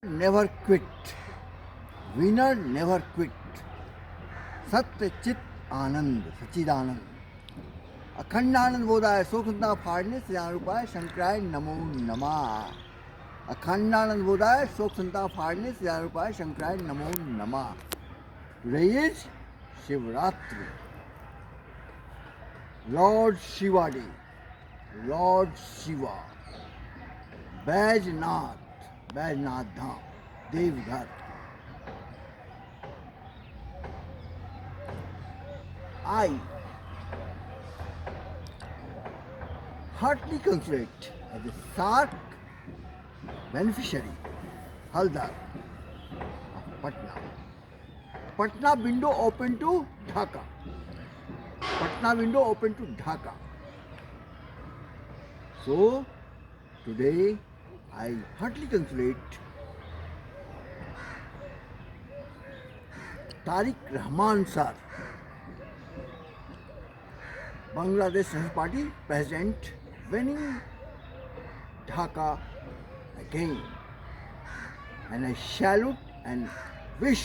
never quit. Winner never quit. सत्य चित आनंद सचिदानंद अखंडानंद बोधाय शोकता फाड़ने सजान रूपाय शंकराय नमो नमः. अखंडानंद बोधाय शोकता फाड़ने सजान रूपाय शंकराय नमो नमः. Today is Shivratri, Lord Shiva Day, Lord Shiva, Baijnath Dham, Devghar. I heartily congratulate as a SARC beneficiary, Haldar of Patna. Patna window open to Dhaka. Patna window open to Dhaka. So today I heartily congratulate Tariq Rahman sir, Bangladesh National Party President, winning Dhaka again. And I salute and wish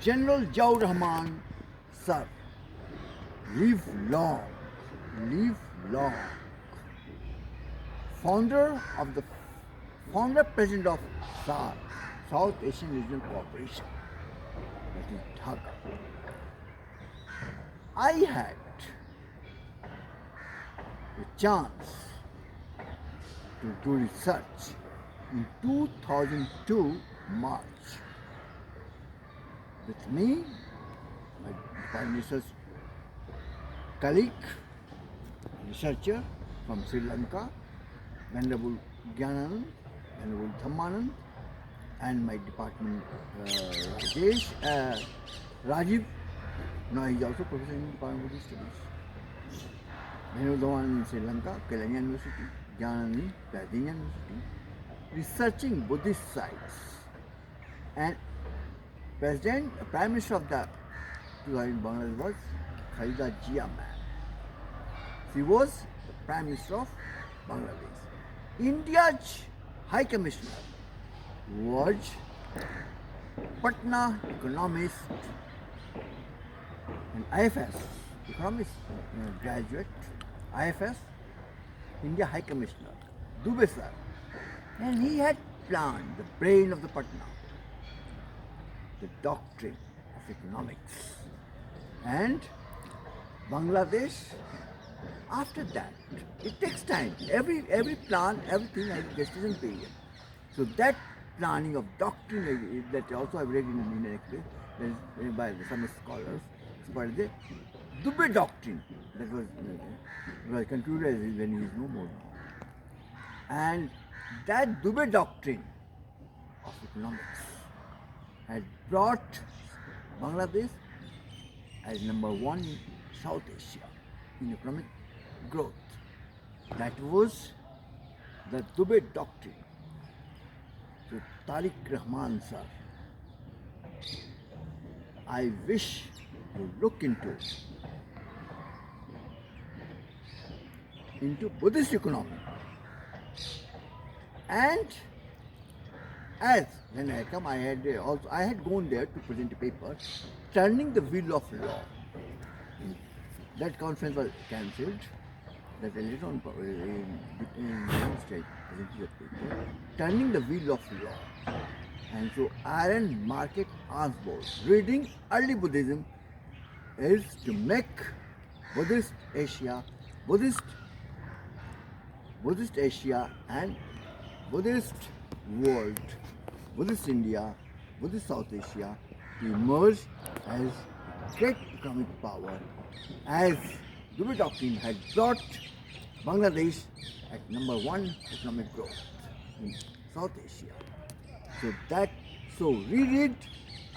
General Ziaur Rahman sir, live long, founder president of SARC, South Asian Regional Cooperation, that is Dhaka. I had a chance to do research in 2002 March. With me, my Prime Minister's colleague, researcher from Sri Lanka, Venerable Gyananand, Venerable Dhammanand, and my department Rajiv. Now he is also professor in Department of Buddhist Studies. Venerable Dhammanand in Sri Lanka, Kelaniya University, Gyananand in Padina University, researching Buddhist sites. And Prime Minister of the Bangladesh was Khalida Zia ma'am. She was the Prime Minister of Bangladesh. India's High Commissioner was Patna economist and IFS, economist graduate, IFS, India High Commissioner, Dubey sir. And he had planned the brain of the Patna, the doctrine of economics. And Bangladesh, after that, it takes time. Every plan, everything has a gestation period. So that planning of doctrine that also I've read in by some scholars, it's called the Dubey doctrine that was concluded when he is no more now. And that Dubey doctrine of economics had brought Bangladesh as number one in South Asia in economic growth. That was the Dubey doctrine. So Tariq Rahman sir, I wish you look into Buddhist economy. And as when I come, I had gone there to present a paper, Turning the Wheel of Law. That conference was cancelled. That later on in state presented that paper, Turning the Wheel of Law. And so Aaron Market Arnsbold, reading early Buddhism is to make Buddhist Asia and Buddhist world, Buddhist India, Buddhist South Asia to emerge as great economic power, as Dubey doctrine had brought Bangladesh at number one economic growth in South Asia. So reread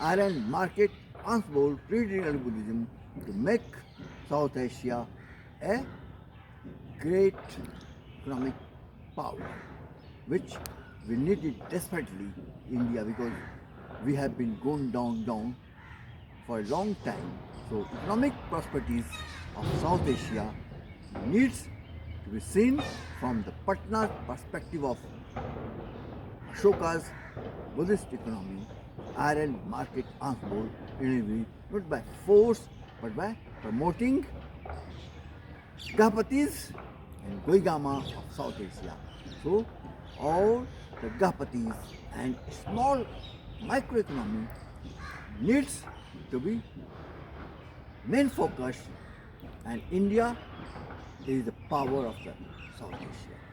Aaron Market Arnsbold, reading early Buddhism to make South Asia a great economic power, which we needed desperately in India because we have been going down for a long time. So economic prosperities of South Asia needs to be seen from the Patna perspective of Ashoka's Buddhist economy, iron market unfold in not by force but by promoting Gapatis and Goigama of South Asia. So all the Gapatis and small microeconomy needs to be main focus, and India is the power of the South Asia.